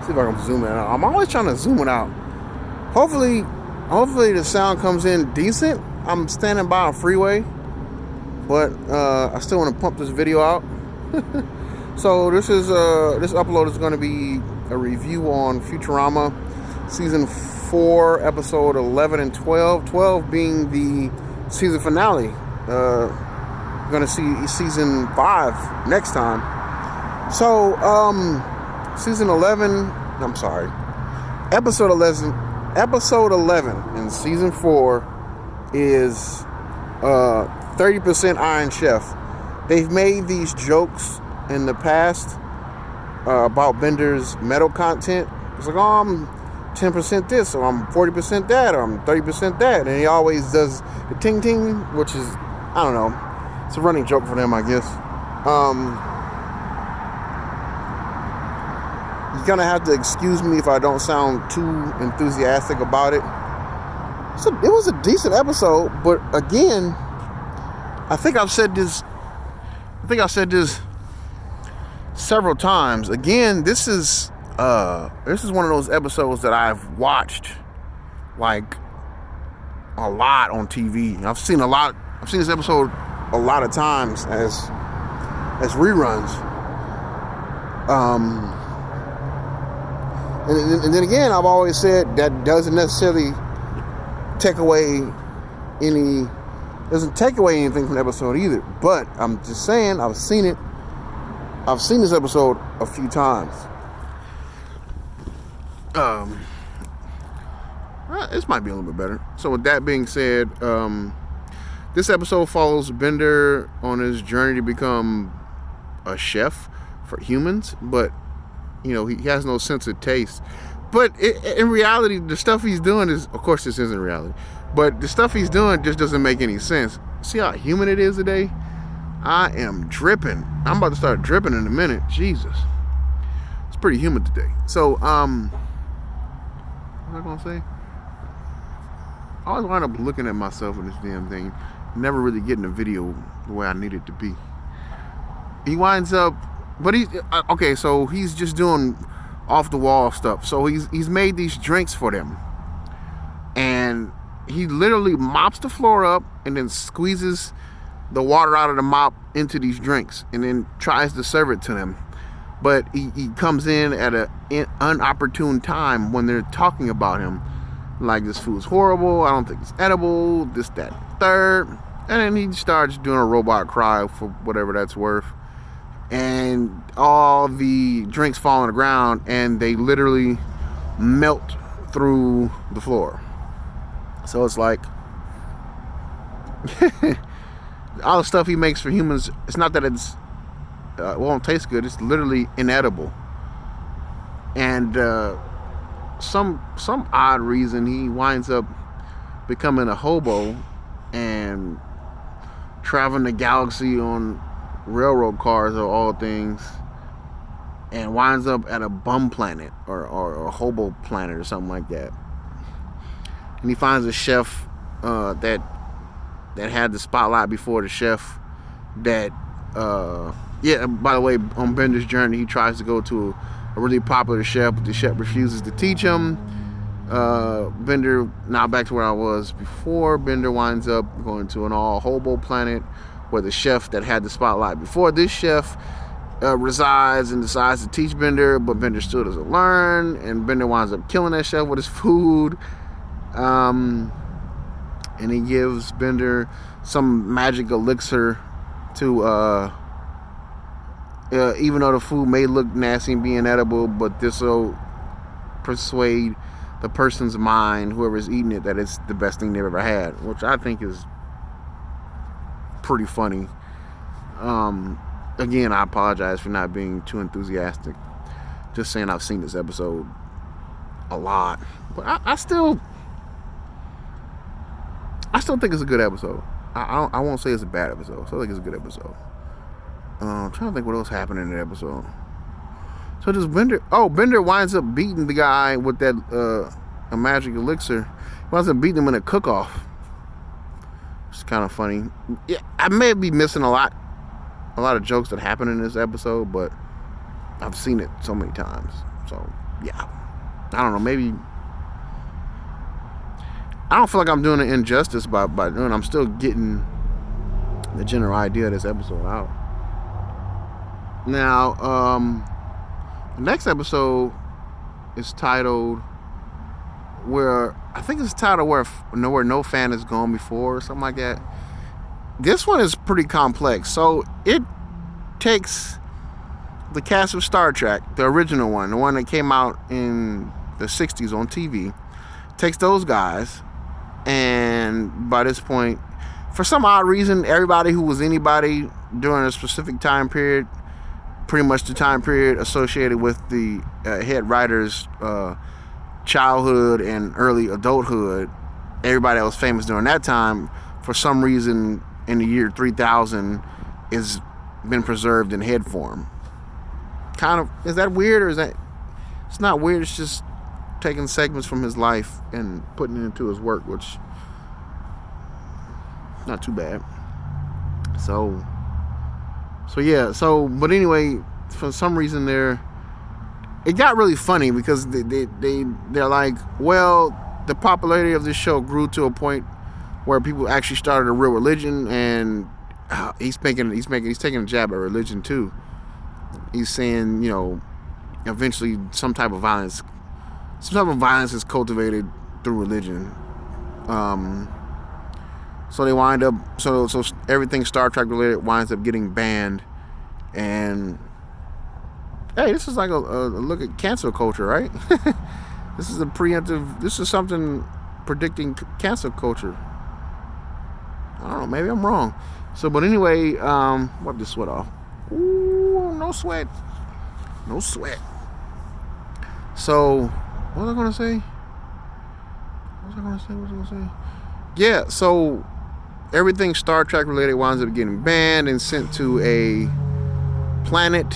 See if I can zoom it out. I'm always trying to zoom it out. Hopefully the sound comes in decent. I'm standing by a freeway, but I still want to pump this video out. So this upload is going to be a review on Futurama season 4, episode 11 and 12. 12 being the season finale. We're going to see season 5 next time. So episode 11 in season 4 is 30% Iron Chef. They've made these jokes in the past about Bender's metal content. It's like, oh, I'm 10% this, or I'm 40% that, or I'm 30% that. And he always does the ting ting, which is, I don't know, it's a running joke for them, I guess. You're gonna have to excuse me if I don't sound too enthusiastic about it. So it was a decent episode, but again, I think I've said this several times. Again, this is one of those episodes that I've watched like a lot on TV. I've seen this episode a lot of times as reruns. And then again, I've always said that doesn't necessarily take away anything from the episode either. But I'm just saying, I've seen this episode a few times. This might be a little bit better. So with that being said, this episode follows Bender on his journey to become a chef for humans, but he has no sense of taste. But in reality, the stuff he's doing is, of course, this isn't reality, but the stuff he's doing just doesn't make any sense. See how humid it is today? I am dripping. I'm about to start dripping in a minute. Jesus. It's pretty humid today. So, what was I going to say? I always wind up looking at myself in this damn thing, never really getting a video the way I need it to be. He winds up, but so he's just doing off the wall stuff. So he's made these drinks for them, and he literally mops the floor up and then squeezes the water out of the mop into these drinks and then tries to serve it to them. But he comes in at an inopportune time when they're talking about him, like, this food's horrible, I don't think it's edible, this, that, third. And then he starts doing a robot cry for whatever that's worth. And all the drinks fall on the ground and they literally melt through the floor. So it's like all the stuff he makes for humans, it's not that it won't taste good, it's literally inedible. And some odd reason he winds up becoming a hobo and traveling the galaxy on railroad cars of all things, and winds up at a bum planet or a hobo planet or something like that. And he finds a chef that had the spotlight before the chef that by the way, on Bender's journey he tries to go to a really popular chef, but the chef refuses to teach him. Bender, now back to where I was before, Bender winds up going to an all hobo planet where the chef that had the spotlight before this chef resides and decides to teach Bender, but Bender still doesn't learn, and Bender winds up killing that chef with his food. And he gives Bender some magic elixir to even though the food may look nasty and be inedible, but this will persuade the person's mind, whoever's eating it, that it's the best thing they've ever had, which I think is pretty funny. Again, I apologize for not being too enthusiastic. Just saying, I've seen this episode a lot, but I still think it's a good episode. I won't say it's a bad episode. I still think it's a good episode. I'm trying to think what else happened in the episode. So does Bender winds up beating the guy with that a magic elixir. He winds up beating him in a cook-off. It's kind of funny. Yeah, I may be missing a lot of jokes that happen in this episode, but I've seen it so many times. So yeah, I don't know, maybe I don't feel like I'm doing an injustice by doing. I'm still getting the general idea of this episode out. Now, the next episode is titled where I think it's titled where no fan has gone before or something like that. This one is pretty complex. So it takes the cast of Star Trek, the original one, the one that came out in the 60s on TV, takes those guys, and by this point, for some odd reason, everybody who was anybody during a specific time period, pretty much the time period associated with the head writer's childhood and early adulthood, everybody that was famous during that time, for some reason in the year 3000 is been preserved in head form. Kind of, is that weird, or is that, it's not weird, it's just taking segments from his life and putting it into his work, which not too bad. So yeah, but anyway, for some reason it got really funny because they're like, well, the popularity of this show grew to a point where people actually started a real religion, and he's taking a jab at religion too. He's saying, eventually some type of violence is cultivated through religion. So they wind up, so everything Star Trek related winds up getting banned. And hey, this is like a look at cancel culture, right? This is something predicting cancel culture. I don't know, maybe I'm wrong. So, but anyway, wipe the sweat off. Ooh, no sweat. So, what was I gonna say? Yeah, so everything Star Trek related winds up getting banned and sent to a planet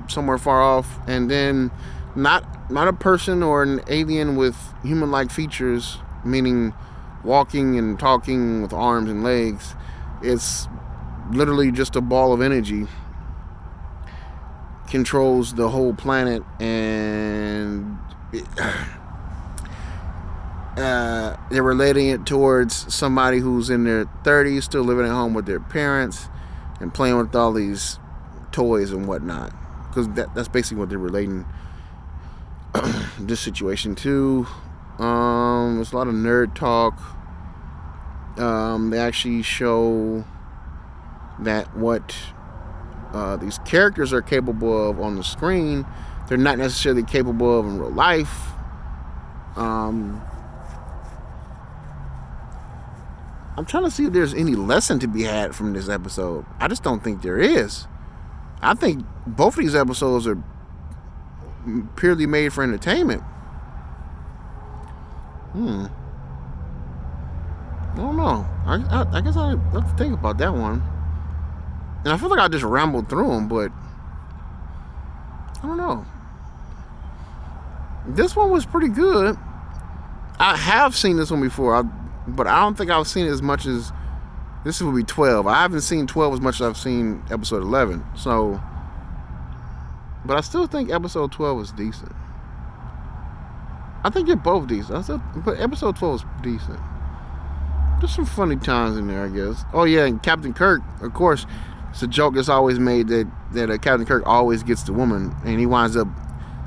somewhere far off, and then not a person or an alien with human-like features, meaning walking and talking with arms and legs. It's literally just a ball of energy, controls the whole planet, and they're relating it towards somebody who's in their 30s, still living at home with their parents and playing with all these toys and whatnot, because that's basically what they're relating this situation to. There's a lot of nerd talk. They actually show that what these characters are capable of on the screen, they're not necessarily capable of in real life. I'm trying to see if there's any lesson to be had from this episode. I just don't think there is. I think both of these episodes are purely made for entertainment. I don't know. I guess I have to think about that one. And I feel like I just rambled through them, but I don't know. This one was pretty good. I have seen this one before, but I don't think I've seen it as much as, this will be 12. I haven't seen 12 as much as I've seen episode 11. So, but I still think episode 12 is decent. I think they're both decent. But episode 12 is decent. There's some funny times in there, I guess. Oh yeah, and Captain Kirk, of course, it's a joke that's always made that Captain Kirk always gets the woman, and he winds up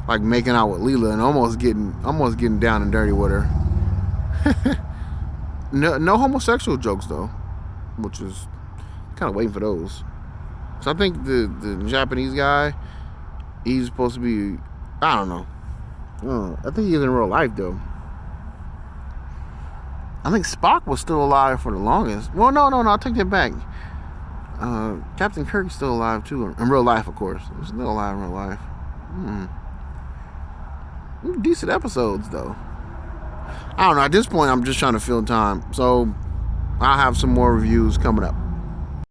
like making out with Leela and almost getting down and dirty with her. No homosexual jokes though, which is kind of waiting for those. So I think the Japanese guy, he's supposed to be, I don't know. I think he's in real life though. I think Spock was still alive for the longest. Well, no, I'll take that back. Captain Kirk's still alive too, in real life, of course. He's still alive in real life. Decent episodes though. I don't know. At this point, I'm just trying to fill time. So I'll have some more reviews coming up.